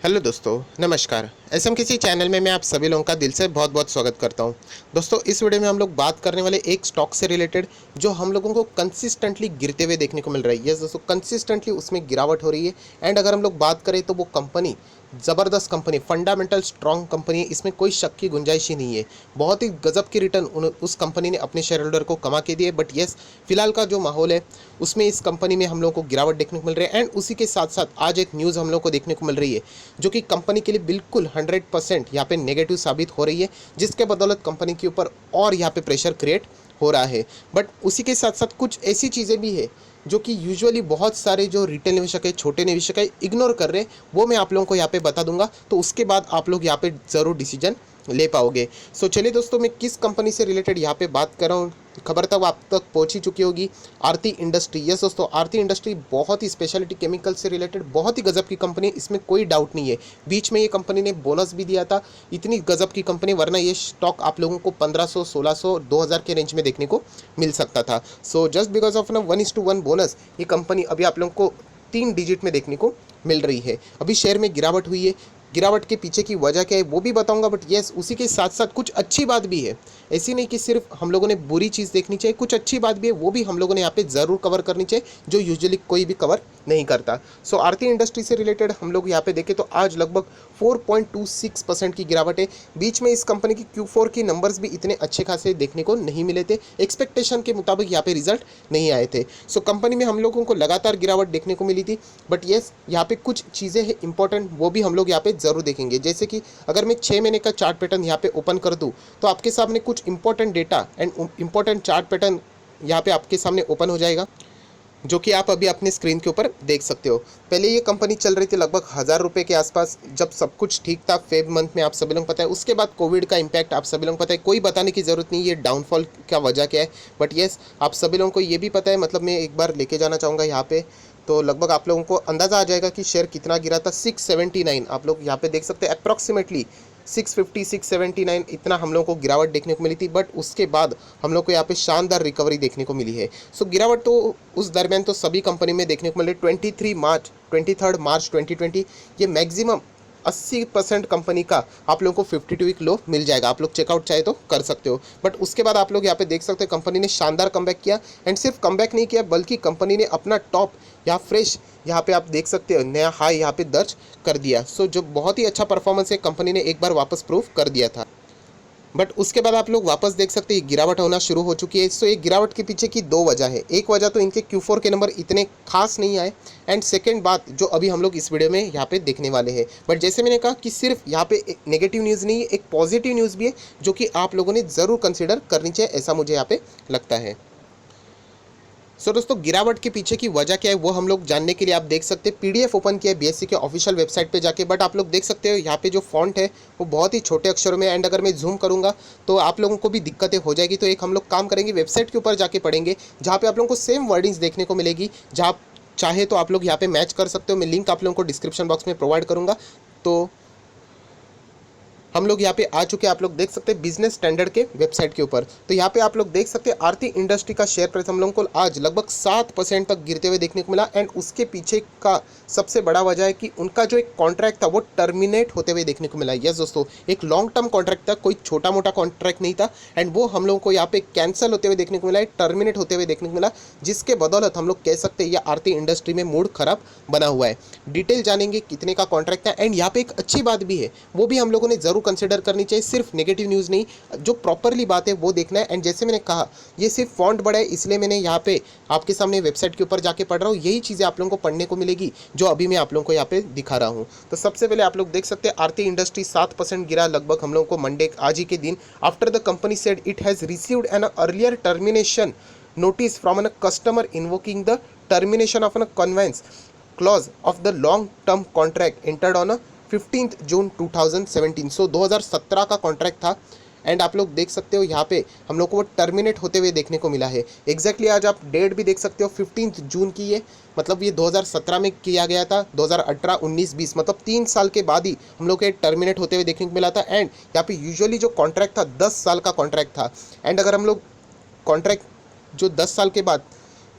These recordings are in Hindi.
हेलो दोस्तों, नमस्कार। एसएम किसी चैनल में मैं आप सभी लोगों का दिल से बहुत बहुत स्वागत करता हूं। दोस्तों, इस वीडियो में हम लोग बात करने वाले एक स्टॉक से रिलेटेड जो हम लोगों को कंसिस्टेंटली गिरते हुए देखने को मिल रहा है। यस दोस्तों, कंसिस्टेंटली उसमें गिरावट हो रही है। एंड अगर हम लोग बात करें तो वो कंपनी ज़बरदस्त कंपनी, फंडामेंटल स्ट्रॉन्ग कंपनी है, इसमें कोई शक की गुंजाइश ही नहीं है। बहुत ही गजब की रिटर्न उस कंपनी ने अपने शेयर होल्डर को कमा के दिए। बट यस, फिलहाल का जो माहौल है उसमें इस कंपनी में हम लोगों को गिरावट देखने को मिल रही है। एंड उसी के साथ साथ आज एक न्यूज़ हम लोग को देखने को मिल रही है जो कि कंपनी के लिए बिल्कुल 100% यहाँ पे नेगेटिव साबित हो रही है, जिसके बदौलत कंपनी के ऊपर और यहाँ पे प्रेशर क्रिएट हो रहा है। बट उसी के साथ साथ कुछ ऐसी चीज़ें भी है जो कि यूजुअली बहुत सारे जो रिटेल निवेशक है, छोटे निवेशक है, इग्नोर कर रहे हैं। वो मैं आप लोगों को यहाँ पे बता दूंगा, तो उसके बाद आप लोग यहाँ पे ज़रूर डिसीजन ले पाओगे। सो चलिए दोस्तों, मैं किस कंपनी से रिलेटेड यहाँ पे बात कर रहा हूँ, खबर तक आप तक पहुंच ही चुकी होगी। आरती इंडस्ट्री। यस दोस्तों, आरती इंडस्ट्री बहुत ही स्पेशलिटी केमिकल से रिलेटेड बहुत ही गजब की कंपनी है, इसमें कोई डाउट नहीं है। बीच में ये कंपनी ने बोनस भी दिया था। इतनी गजब की कंपनी, वरना ये स्टॉक आप लोगों को 1500, 1600, 2000 के रेंज में देखने को मिल सकता था। सो जस्ट बिकॉज ऑफ ना 1:1 बोनस, ये कंपनी अभी आप लोगों को 3 डिजिट में देखने को मिल रही है। अभी शेयर में गिरावट हुई है। गिरावट के पीछे की वजह क्या है वो भी बताऊंगा। बट येस, उसी के साथ साथ कुछ अच्छी बात भी है। ऐसी नहीं कि सिर्फ हम लोगों ने बुरी चीज़ देखनी चाहिए, कुछ अच्छी बात भी है, वो भी हम लोगों ने यहाँ पे ज़रूर कवर करनी चाहिए, जो यूजुअली कोई भी कवर नहीं करता। सो आरती इंडस्ट्री से रिलेटेड हम लोग यहाँ पे देखें तो आज लगभग 4.26% की गिरावट है। बीच में इस कंपनी की Q4 की नंबर्स भी इतने अच्छे खासे देखने को नहीं मिले थे, एक्सपेक्टेशन के मुताबिक यहाँ पे रिजल्ट नहीं आए थे। सो कंपनी में हम लोगों को लगातार गिरावट देखने को मिली थी। बट येस, यहाँ पे कुछ चीज़ें हैं इंपॉर्टेंट, वो भी हम लोग यहाँ पे ज़रूर देखेंगे। जैसे कि अगर मैं 6 महीने का चार्ट पैटर्न यहाँ पे ओपन कर दूँ तो आपके सामने कुछ important data and important chart pattern यहाँ पे आपके सामने ओपन हो जाएगा, जो कि आप अभी अपने स्क्रीन के ऊपर देख सकते हो। पहले ये कंपनी चल रही थी लगभग 1000 रुपये के आसपास, जब सब कुछ ठीक था फेब मंथ में, आप सभी लोग पता है। उसके बाद कोविड का इम्पैक्ट आप सभी लोग पता है, कोई बताने की ज़रूरत नहीं ये डाउनफॉल का वजह क्या है। बट येस, आप सभी लोगों को ये भी पता है, मतलब मैं एक बार लेके जाना चाहूँगा यहाँ पे, तो लगभग आप लोगों को अंदाज़ा आ जाएगा कि शेयर कितना गिरा था। 679, आप लोग यहाँ पे देख सकते हैं, अप्रॉक्सीमेटली 650, 679 इतना हम लोगों को गिरावट देखने को मिली थी। बट उसके बाद हम लोग को यहाँ पे शानदार रिकवरी देखने को मिली है। सो गिरावट तो उस दरमियान तो सभी कंपनी में देखने को मिले। 23 मार्च 2020 ये मैक्सिमम 80% कंपनी का आप लोगों को 52 वीक लो मिल जाएगा। आप लोग चेकआउट चाहे तो कर सकते हो। बट उसके बाद आप लोग यहाँ पे देख सकते हो कंपनी ने शानदार कमबैक किया। एंड सिर्फ कमबैक नहीं किया, बल्कि कंपनी ने अपना टॉप यहाँ फ्रेश यहाँ पे आप देख सकते हो नया हाई यहाँ पे दर्ज कर दिया। सो जो बहुत ही अच्छा परफॉर्मेंस है, कंपनी ने एक बार वापस प्रूव कर दिया था। बट उसके बाद आप लोग वापस देख सकते हैं गिरावट होना शुरू हो चुकी है। सो ये गिरावट के पीछे की दो वजह है। एक वजह तो इनके Q4 के नंबर इतने खास नहीं आए। एंड सेकेंड बात जो अभी हम लोग इस वीडियो में यहाँ पे देखने वाले हैं। बट जैसे मैंने कहा कि सिर्फ यहाँ पे एक नेगेटिव न्यूज़ नहीं है, एक पॉजिटिव न्यूज़ भी है, जो कि आप लोगों ने ज़रूर कंसिडर करनी चाहिए, ऐसा मुझे यहाँ पे लगता है। सो दोस्तों, गिरावट के पीछे की वजह क्या है वो हम लोग जानने के लिए आप देख सकते हैं, पीडीएफ ओपन किया है बीएससी के ऑफिशियल वेबसाइट पे जाके। बट आप लोग देख सकते हो यहाँ पे जो फॉन्ट है वो बहुत ही छोटे अक्षरों में। एंड अगर मैं जूम करूँगा तो आप लोगों को भी दिक्कतें हो जाएगी। तो एक हम लोग काम करेंगे, वेबसाइट के ऊपर जाके पढ़ेंगे, जहाँ पे आप लोगों को सेम वर्डिंग्स देखने को मिलेगी। जहाँ आप चाहे तो आप लोग यहाँ पे मैच कर सकते हो। मैं लिंक आप लोगों को डिस्क्रिप्शन बॉक्स में प्रोवाइड करूँगा। तो हम लोग यहाँ पे आ चुके हैं, आप लोग देख सकते हैं बिजनेस स्टैंडर्ड के वेबसाइट के ऊपर। तो यहाँ पे आप लोग देख सकते हैं आरती इंडस्ट्री का शेयर प्राइस हम लोगों को आज लगभग 7% तक गिरते हुए देखने को मिला। एंड उसके पीछे का सबसे बड़ा वजह है कि उनका जो एक कॉन्ट्रैक्ट था वो टर्मिनेट होते हुए देखने को मिला। यस दोस्तों, एक लॉन्ग टर्म कॉन्ट्रैक्ट था, कोई छोटा मोटा कॉन्ट्रैक्ट नहीं था। एंड वो हम लोगों को यहाँ पे कैंसिल होते हुए देखने को मिला है, टर्मिनेट होते हुए देखने को मिला, जिसके बदौलत हम लोग कह सकते हैं ये आरती इंडस्ट्री में मूड खराब बना हुआ है। डिटेल जानेंगे कितने का कॉन्ट्रैक्ट था। एंड यहाँ पे एक अच्छी बात भी है, वो भी हम लोगों ने जरूर कंसिडर करनी चाहिए। सिर्फ नेगेटिव न्यूज़ नहीं, जो प्रॉपरली बात है वो देखना है। एंड जैसे मैंने कहा, ये सिर्फ फॉन्ट बड़ा है, इसलिए मैंने यहाँ पे आपके सामने वेबसाइट के ऊपर जाके पढ़ रहा हूँ। यही चीज़ें आप लोगों को पढ़ने को मिलेगी जो अभी मैं आप लोगों को यहाँ पे दिखा रहा हूँ। तो सबसे पहले आप लोग देख सकते हैं आरती इंडस्ट्री 7% गिरा लगभग हम लोगों को मंडे आज ही के दिन। After the company said it has received an earlier termination notice from a customer invoking the termination of a conveyance clause of the long term contract entered on a 15th June 2017। सो 2017 का कॉन्ट्रैक्ट था। एंड आप लोग देख सकते हो यहाँ पे हम लोग को वो टर्मिनेट होते हुए देखने को मिला है। एग्जैक्टली आज आप डेट भी देख सकते हो, 15 जून की है, मतलब ये 2017 में किया गया था। 2018, 19, 20 मतलब 3 साल के बाद ही हम लोग को टर्मिनेट होते हुए देखने को मिला था। एंड यहाँ पे यूजुअली जो कॉन्ट्रैक्ट था 10 साल का कॉन्ट्रैक्ट था। एंड अगर हम लोग कॉन्ट्रैक्ट जो 10 साल के बाद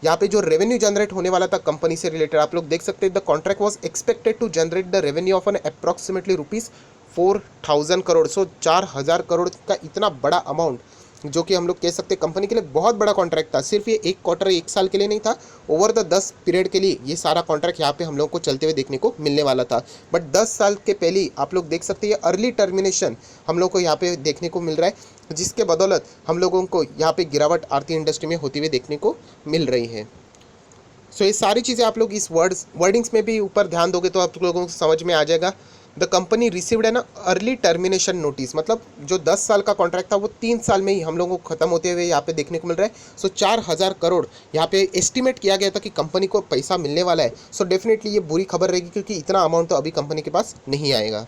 यहाँ पे जो रेवेन्यू जनरेट होने वाला था कंपनी से रिलेटेड, आप लोग देख सकते हैं the contract was expected to generate the revenue of an approximately ₹4,000 crore. So 4,000 crore का इतना बड़ा अमाउंट, जो कि हम लोग कह सकते हैं कंपनी के लिए बहुत बड़ा कॉन्ट्रैक्ट था। सिर्फ ये एक क्वार्टर, एक साल के लिए नहीं था, ओवर द 10 पीरियड के लिए ये सारा कॉन्ट्रैक्ट यहाँ पे हम लोग को चलते हुए देखने को मिलने वाला था। बट 10 साल के पहले ही आप लोग देख सकते हैं अर्ली टर्मिनेशन हम लोग को यहाँ पे देखने को मिल रहा है, जिसके बदौलत हम लोगों को यहाँ पे गिरावट आरती इंडस्ट्री में होती हुई देखने को मिल रही है। सो ये सारी चीज़ें आप लोग इस वर्डिंग्स में भी ऊपर ध्यान दोगे तो आप लोगों को समझ में आ जाएगा। द कंपनी रिसीव्ड है ना अर्ली टर्मिनेशन नोटिस, मतलब जो 10 साल का कॉन्ट्रैक्ट था वो 3 साल में ही हम लोगों को खत्म होते हुए यहाँ पे देखने को मिल रहा है। सो 4,000 करोड़ यहाँ पे एस्टिमेट किया गया था कि कंपनी को पैसा मिलने वाला है। सो डेफिनेटली ये बुरी खबर रहेगी, क्योंकि इतना अमाउंट तो अभी कंपनी के पास नहीं आएगा।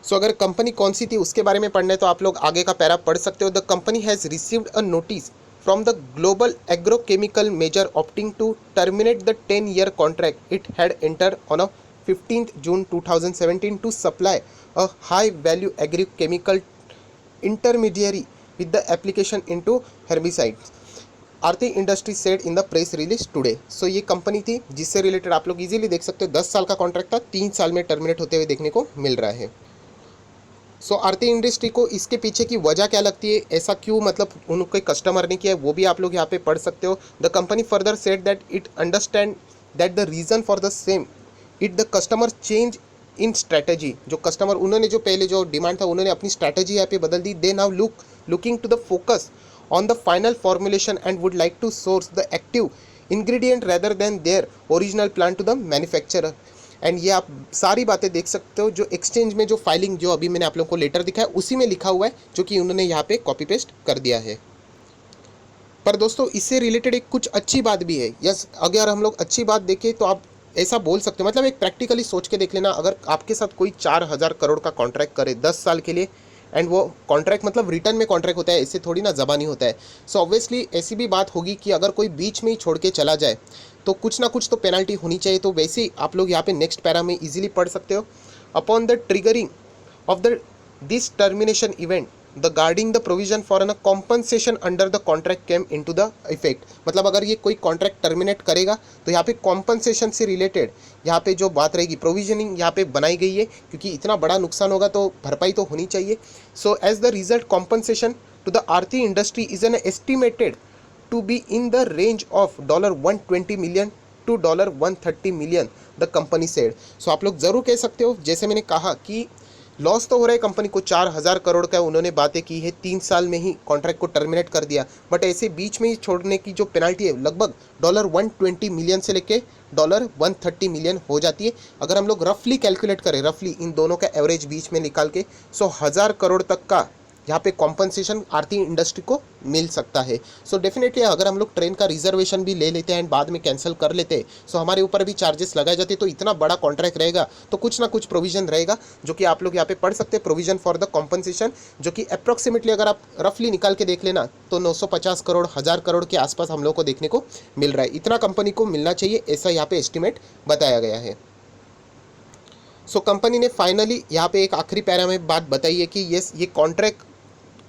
सो अगर कंपनी कौन सी थी उसके बारे में पढ़ना है तो आप लोग आगे का पैरा पढ़ सकते हो। The company has received a notice from the global agrochemical major opting to terminate the 10-year contract it had entered on a 15th June 2017 to supply a high value agrochemical intermediary with the application into herbicides, Aarti industry said in the press release today. So ये कंपनी थी जिससे रिलेटेड आप लोग इजीली देख सकते हो 10 साल का कॉन्ट्रैक्ट था, 3 साल में टर्मिनेट होते हुए देखने को मिल रहा है। सो आरती इंडस्ट्री को इसके पीछे की वजह क्या लगती है, ऐसा क्यों मतलब उनके कस्टमर ने किया है, वो भी आप लोग यहाँ पे पढ़ सकते हो। The company further said that it understand that the reason for the same it the customer change in strategy. जो कस्टमर उन्होंने जो पहले जो डिमांड था उन्होंने अपनी स्ट्रैटेजी यहाँ पे बदल दी। They now looking to the focus on the final formulation and would like to source the active ingredient rather than their original plan to the manufacturer. And ये आप सारी बातें देख सकते हो जो एक्सचेंज में जो फाइलिंग जो अभी मैंने आप लोगों को लेटर दिखाया उसी में लिखा हुआ है, जो कि उन्होंने यहाँ पे कॉपी पेस्ट कर दिया है। पर दोस्तों इससे रिलेटेड एक कुछ अच्छी बात भी है। यस, अगर हम लोग अच्छी बात देखें तो आप ऐसा बोल सकते हो, मतलब एक प्रैक्टिकली सोच के देख लेना, अगर आपके साथ कोई 4,000 करोड़ का कॉन्ट्रैक्ट करे 10 साल के लिए, एंड वो कॉन्ट्रैक्ट मतलब रिटर्न में कॉन्ट्रैक्ट होता है, ऐसे थोड़ी ना ज़बानी होता है। सो ऑब्वियसली ऐसी भी बात होगी कि अगर कोई बीच में ही छोड़ के चला जाए तो कुछ ना कुछ तो पेनल्टी होनी चाहिए। तो वैसे ही आप लोग यहाँ पे नेक्स्ट पैरा में इजीली पढ़ सकते हो। Upon the triggering of the this termination event the guarding the provision for an compensation under the contract came into the effect. मतलब अगर ये कोई कॉन्ट्रैक्ट टर्मिनेट करेगा तो यहाँ पे कॉम्पनसेशन से रिलेटेड यहाँ पे जो बात रहेगी, प्रोविजनिंग यहाँ पे बनाई गई है, क्योंकि इतना बड़ा नुकसान होगा तो भरपाई तो होनी चाहिए। So as the result compensation to the आरती industry is an estimated to be in the range of $120 million to $130 million, the company said. So आप लोग ज़रूर कह सकते हो, जैसे मैंने कहा कि लॉस तो हो रहा है कंपनी को, 4,000 करोड़ का उन्होंने बातें की है, 3 साल में ही कॉन्ट्रैक्ट को टर्मिनेट कर दिया, बट ऐसे बीच में ही छोड़ने की जो पेनल्टी है लगभग $120 मिलियन से लेके $130 मिलियन हो जाती है। अगर हम लोग रफली कैलकुलेट करें, रफली इन दोनों का एवरेज बीच में निकाल के, 1,000 करोड़ तक का यहाँ पे कॉम्पनसेशन आरती इंडस्ट्री को मिल सकता है। सो डेफिनेटली अगर हम लोग ट्रेन का रिजर्वेशन भी ले लेते हैं एंड बाद में कैंसिल कर लेते हैं, सो हमारे ऊपर भी चार्जेस लगाए जाते हैं, तो इतना बड़ा कॉन्ट्रैक्ट रहेगा तो कुछ ना कुछ प्रोविजन रहेगा, जो कि आप लोग यहाँ पे पढ़ सकते हैं। प्रोविजन फॉर द कॉम्पनसेशन, जो कि अप्रॉक्सीमेटली अगर आप रफली निकाल के देख लेना तो 950 करोड़ 1,000 करोड़ के आसपास हम लोग को देखने को मिल रहा है। इतना कंपनी को मिलना चाहिए, ऐसा यहाँ पे एस्टिमेट बताया गया है। सो कंपनी ने फाइनली यहाँ पे एक आखिरी पैरा में बात बताई है कि येस, ये कॉन्ट्रैक्ट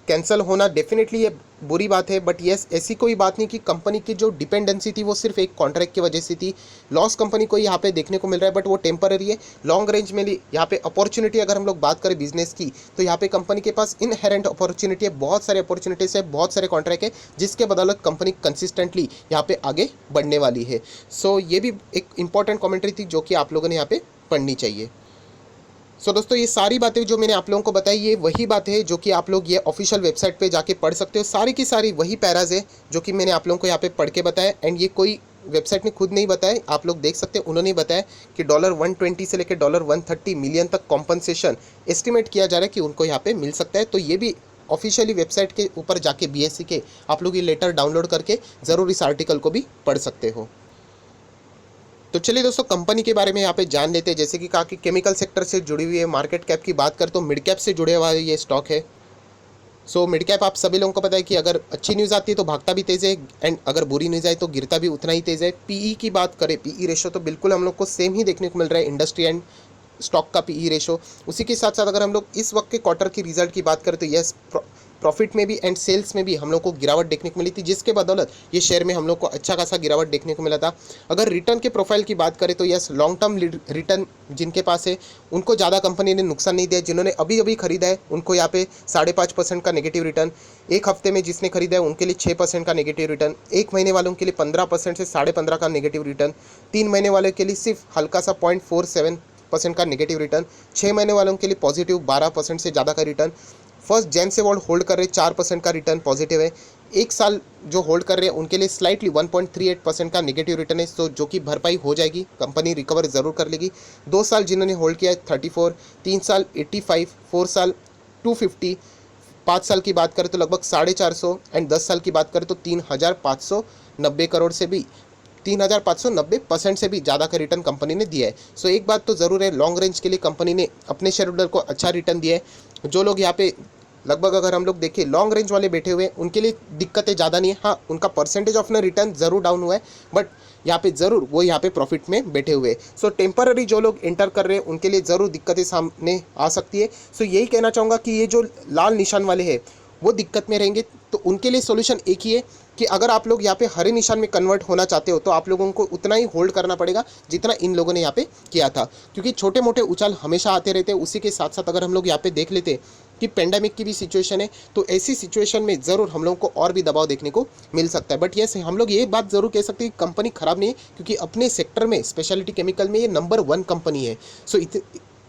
कैंसिल होना डेफिनेटली ये बुरी बात है, बट येस ऐसी कोई बात नहीं कि कंपनी की जो डिपेंडेंसी थी वो सिर्फ एक कॉन्ट्रैक्ट की वजह से थी। लॉस कंपनी को यहाँ पे देखने को मिल रहा है, बट वो टेम्पररी है। लॉन्ग रेंज में यहाँ पे अपॉर्चुनिटी अगर हम लोग बात करें बिजनेस की, तो यहाँ पे कंपनी के पास इनहेरेंट अपॉर्चुनिटी है, बहुत सारे अपॉर्चुनिटीज है, बहुत सारे कॉन्ट्रैक्ट है, जिसके बदौलत कंपनी कंसिस्टेंटली यहाँ पे आगे बढ़ने वाली है। सो ये भी एक इंपॉर्टेंट कॉमेंट्री थी जो कि आप लोगों ने यहाँ पे पढ़नी चाहिए। सो दोस्तों ये सारी बातें जो मैंने आप लोगों को बताई, ये वही बातें हैं जो कि आप लोग ये ऑफिशियल वेबसाइट पे जाके पढ़ सकते हो। सारी की सारी वही पैराज है जो कि मैंने आप लोगों को यहाँ पे पढ़ के बताया, एंड ये कोई वेबसाइट ने खुद नहीं बताया, आप लोग देख सकते हैं उन्होंने बताया कि $120 से लेकर $130 मिलियन तक कॉम्पनसेशन एस्टिमेट किया जा रहा है कि उनको यहाँ पे मिल सकता है। तो ये भी ऑफिशियली वेबसाइट के ऊपर जाके BSE के आप लोग ये लेटर डाउनलोड करके ज़रूर इस आर्टिकल को भी पढ़ सकते हो। तो चलिए दोस्तों कंपनी के बारे में यहाँ पे जान लेते हैं। जैसे कि कहा कि केमिकल सेक्टर से जुड़ी हुई है, मार्केट कैप की बात कर तो मिड कैप से जुड़े हुआ ये स्टॉक है। सो मिड कैप आप सभी लोगों को पता है कि अगर अच्छी न्यूज़ आती है तो भागता भी तेज़ है, एंड अगर बुरी न्यूज़ आए तो गिरता भी उतना ही तेज़ है। PE की बात करें, PE रेशो तो बिल्कुल हम लोग को सेम ही देखने को मिल रहा है, इंडस्ट्री एंड स्टॉक का PE रेशो। उसी के साथ साथ अगर हम लोग इस वक्त के क्वार्टर की रिजल्ट की बात करें तो यस प्रॉफिट में भी एंड सेल्स में भी हम लोग को गिरावट देखने को मिली थी, जिसके बदौलत ये शेयर में हम लोग को अच्छा खासा गिरावट देखने को मिला था। अगर रिटर्न के प्रोफाइल की बात करें तो यस, लॉन्ग टर्म रिटर्न जिनके पास है उनको ज़्यादा कंपनी ने नुकसान नहीं दिया। जिन्होंने अभी अभी खरीदा है उनको यहाँ पे 5.5% का नेगेटिव रिटर्न, एक हफ्ते में जिसने खरीदा है उनके लिए 6% का नेगेटिव रिटर्न, एक महीने वालों के लिए 15% से 15.5 का नेगेटिव रिटर्न, 3 महीने वालों के लिए सिर्फ हल्का सा 0.47% का नेगेटिव रिटर्न, 6 महीने वालों के लिए पॉजिटिव 12% से ज़्यादा का रिटर्न, फर्स्ट जैन से होल्ड कर रहे 4% का रिटर्न पॉजिटिव है, एक साल जो होल्ड कर रहे हैं उनके लिए स्लाइटली 1.38% का नेगेटिव रिटर्न है, सो जो कि भरपाई हो जाएगी, कंपनी रिकवर ज़रूर कर लेगी। 2 साल जिन्होंने होल्ड किया है 34, 3 साल 85, 4 साल 250, 5 साल की बात करें तो लगभग 450 एंड 10 साल की बात करें तो 3,590 करोड़ से भी 3,590% से भी ज़्यादा का रिटर्न कंपनी ने दिया है। सो एक बात तो ज़रूर है, लॉन्ग रेंज के लिए कंपनी ने अपने शेयर होल्डर को अच्छा रिटर्न दिया है। जो लोग यहाँ पे लगभग अगर हम लोग देखें लॉन्ग रेंज वाले बैठे हुए हैं उनके लिए दिक्कतें ज़्यादा नहीं है। हाँ, उनका परसेंटेज ऑफ ना रिटर्न ज़रूर डाउन हुआ है, बट यहाँ पे ज़रूर वो यहाँ पे प्रॉफिट में बैठे हुए हैं। सो टेम्पररी जो लोग एंटर कर रहे हैं उनके लिए ज़रूर दिक्कतें सामने आ सकती है। सो यही कहना चाहूँगा कि ये जो लाल निशान वाले हैं वो दिक्कत में रहेंगे, तो उनके लिए सोल्यूशन एक ही है कि अगर आप लोग यहाँ पे हरे निशान में कन्वर्ट होना चाहते हो तो आप लोगों को उतना ही होल्ड करना पड़ेगा जितना इन लोगों ने यहाँ पे किया था, क्योंकि छोटे मोटे उछाल हमेशा आते रहते हैं। उसी के साथ साथ अगर हम लोग यहाँ पे देख लेते कि पेंडेमिक की भी सिचुएशन है, तो ऐसी सिचुएशन में ज़रूर हम लोगों को और भी दबाव देखने को मिल सकता है। बट यस, हम लोग ये बात ज़रूर कह सकते हैं कि कंपनी ख़राब नहीं है, क्योंकि अपने सेक्टर में स्पेशलिटी केमिकल में ये नंबर 1 कंपनी है। सो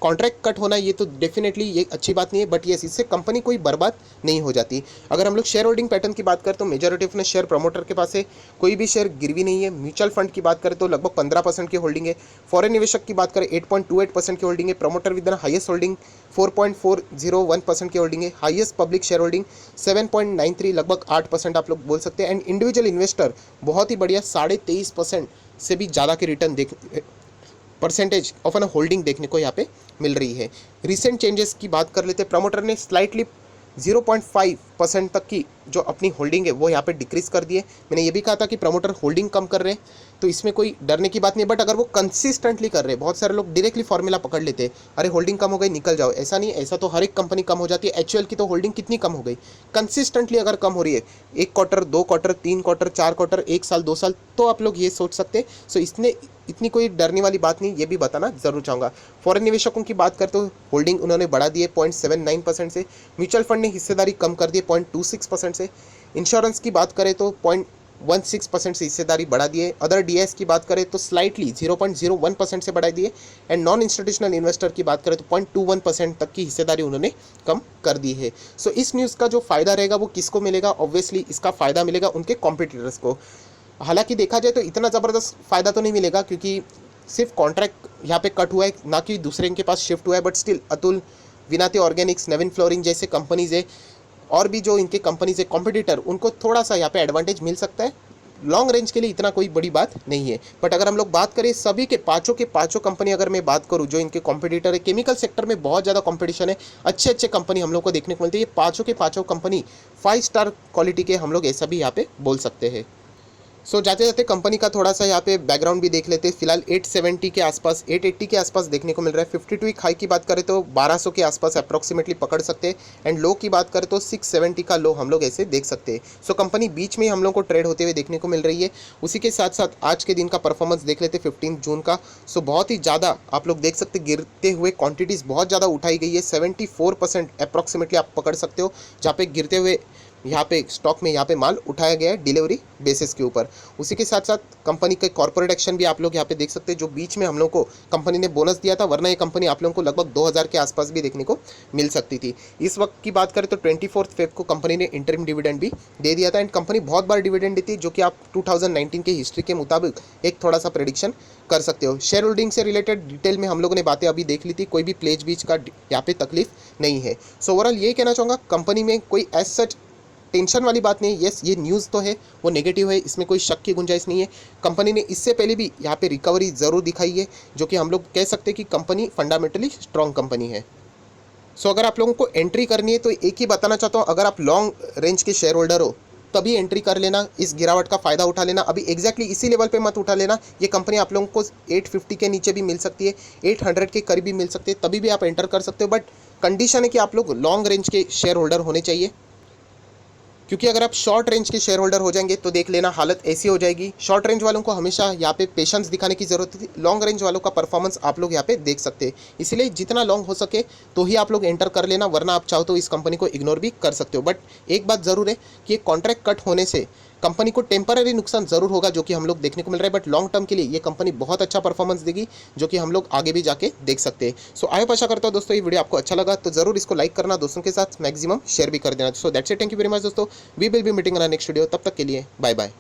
कॉन्ट्रैक्ट कट होना ये तो डेफिनेटली ये अच्छी बात नहीं है, बट यस, इससे कंपनी कोई बर्बाद नहीं हो जाती। अगर हम लोग शेयर होल्डिंग पैटर्न की बात करें तो मेजॉरिटी ऑफ शेयर प्रमोटर के पास है, कोई भी शेयर गिरवी नहीं है। म्यूचुअल फंड की बात करें तो लगभग 15% की होल्डिंग है। फॉरेन निवेशक की बात करें 8.28% की होल्डिंग है। प्रमोटर विद हाईएस्ट होल्डिंग 4.401% की होल्डिंग है। हाईएस्ट पब्लिक शेयर होल्डिंग 7.93, लगभग 8% आप लोग बोल सकते हैं। एंड इंडिविजुअल इन्वेस्टर बहुत ही बढ़िया 23.5% से भी ज़्यादा के return percentage of an holding देखने को यहाँ पे मिल रही है। रिसेंट चेंजेस की बात कर लेते हैं, प्रमोटर ने स्लाइटली 0.5% तक की जो अपनी होल्डिंग है वो यहाँ पे डिक्रीज कर दिए। मैंने ये भी कहा था कि प्रमोटर होल्डिंग कम कर रहे हैं तो इसमें कोई डरने की बात नहीं है, बट अगर वो कंसिस्टेंटली कर रहे हैं, बहुत सारे लोग डायरेक्टली फॉर्मूला पकड़ लेते हैं, अरे होल्डिंग कम हो गई निकल जाओ, ऐसा नहीं, ऐसा तो हर एक कंपनी कम हो जाती है। एचयूएल की तो होल्डिंग कितनी कम हो गई, कंसिस्टेंटली अगर कम हो रही है 1 क्वार्टर 2 क्वार्टर 3 क्वार्टर 4 क्वार्टर 1 साल 2 साल, तो आप लोग ये सोच सकते हैं। सो इसने इतनी कोई डरने वाली बात नहीं, ये भी बताना जरूर चाहूँगा। फॉरेन निवेशकों की बात करते तो होल्डिंग उन्होंने बढ़ा दी है 0.79% से। म्यूचुअल फंड ने हिस्सेदारी कम कर दी है 0.26% से। इंश्योरेंस की बात करें तो 0.16% से हिस्सेदारी बढ़ा दी है। अदर डीएस की बात करें तो स्लाइटली 0.01% से बढ़ा दी है। एंड नॉन इंस्टीट्यूशनल इन्वेस्टर की बात करें तो 0.21% तक की हिस्सेदारी उन्होंने कम कर दी है। सो इस न्यूज़ का जो फ़ायदा रहेगा वो किसको मिलेगा, ऑब्वियसली इसका फ़ायदा मिलेगा उनके कॉम्पिटिटर्स को। हालांकि देखा जाए तो इतना ज़बरदस्त फ़ायदा तो नहीं मिलेगा, क्योंकि सिर्फ कॉन्ट्रैक्ट यहाँ पे कट हुआ है, ना कि दूसरे के पास शिफ्ट हुआ है। But still Atul, Vinati Organics, Navin Fluorine जैसे कंपनीज है और भी जो इनके कंपनीज है कॉम्पिटिटर, उनको थोड़ा सा यहाँ पे एडवांटेज मिल सकता है। लॉन्ग रेंज के लिए इतना कोई बड़ी बात नहीं है। बट अगर हम लोग बात करें सभी के पाँचों कंपनी, अगर मैं बात करूँ जो इनके कॉम्पिटिटर है, केमिकल सेक्टर में बहुत ज़्यादा कंपटीशन है, अच्छे अच्छे कंपनी हम लोग को देखने को मिलती है। ये पाँचों कंपनी 5 स्टार क्वालिटी के हम लोग ऐसा भी यहाँ पे बोल सकते हैं। सो जाते जाते कंपनी का थोड़ा सा यहाँ पे बैकग्राउंड भी देख लेते हैं। फिलहाल 870 के आसपास 880 के आसपास देखने को मिल रहा है। 52 वीक हाई की बात करें तो 1200 के आसपास अप्रॉक्सीमेटली पकड़ सकते हैं। एंड लो की बात करें तो 670 का लो हम लोग ऐसे देख सकते हैं। सो कंपनी बीच में हम लोग को ट्रेड होते हुए देखने को मिल रही है। उसी के साथ साथ आज के दिन का परफॉर्मेंस देख लेते 15 जून का। सो बहुत ही ज़्यादा आप लोग देख सकते गिरते हुए क्वान्टिटीज़ बहुत ज़्यादा उठाई गई है। 74% अप्रॉक्सीमेटली आप पकड़ सकते हो जहाँ पे गिरते हुए यहाँ पे स्टॉक में यहाँ पे माल उठाया गया है डिलीवरी बेसिस के ऊपर। उसी के साथ साथ कंपनी के कॉर्पोरेट एक्शन भी आप लोग यहाँ पे देख सकते हैं, जो बीच में हम लोग को कंपनी ने बोनस दिया था, वरना ये कंपनी आप लोगों को लगभग 2000 के आसपास भी देखने को मिल सकती थी। इस वक्त की बात करें तो 24 फेब को कंपनी ने इंटरिम डिविडेंड भी दे दिया था। एंड कंपनी बहुत बार डिविडेंड देती है, जो कि आप 2019 की हिस्ट्री के मुताबिक एक थोड़ा सा प्रेडिक्शन कर सकते हो। शेयर होल्डिंग से रिलेटेड डिटेल में हम लोगों ने बातें अभी देख ली थी, कोई भी प्लेज बीच का यहाँ पे तकलीफ नहीं है। सो ओवरऑल ये कहना चाहूँगा कंपनी में कोई एज सच टेंशन वाली बात नहीं है। यस, ये न्यूज़ तो है वो नेगेटिव है, इसमें कोई शक की गुंजाइश नहीं है। कंपनी ने इससे पहले भी यहाँ पे रिकवरी ज़रूर दिखाई है, जो कि हम लोग कह सकते हैं कि कंपनी फंडामेंटली स्ट्रॉन्ग कंपनी है। सो अगर आप लोगों को एंट्री करनी है तो एक ही बताना चाहता हूँ, अगर आप लॉन्ग रेंज के शेयर होल्डर हो तभी एंट्री कर लेना, इस गिरावट का फ़ायदा उठा लेना। अभी एग्जैक्टली इसी लेवल पे मत उठा लेना। ये कंपनी आप लोगों को 850 के नीचे भी मिल सकती है, 800 के करीब भी मिल सकती है, तभी भी आप एंटर कर सकते हो। बट कंडीशन है कि आप लोग लॉन्ग रेंज के शेयर होल्डर होने चाहिए। क्योंकि अगर आप शॉर्ट रेंज के शेयर होल्डर हो जाएंगे तो देख लेना हालत ऐसी हो जाएगी। शॉर्ट रेंज वालों को हमेशा यहाँ पे पेशेंस दिखाने की जरूरत है, लॉन्ग रेंज वालों का परफॉर्मेंस आप लोग यहाँ पे देख सकते हैं। इसलिए जितना लॉन्ग हो सके तो ही आप लोग एंटर कर लेना, वरना आप चाहो तो इस कंपनी को इग्नोर भी कर सकते हो। बट एक बात ज़रूर है कि कॉन्ट्रैक्ट कट होने से कंपनी को टेम्पररी नुकसान जरूर होगा, जो कि हम लोग देखने को मिल रहा है। बट लॉन्ग टर्म के लिए ये कंपनी बहुत अच्छा परफॉर्मेंस देगी, जो कि हम लोग आगे भी जाके देख सकते हैं। सो आई होप आशा करता हूँ दोस्तों ये वीडियो आपको अच्छा लगा, तो जरूर इसको लाइक करना, दोस्तों के साथ मैक्सिमम शेयर भी कर देना। So that's it, thank you very much दोस्तों। We will be meeting in next video, तब तक के लिए बाय बाय।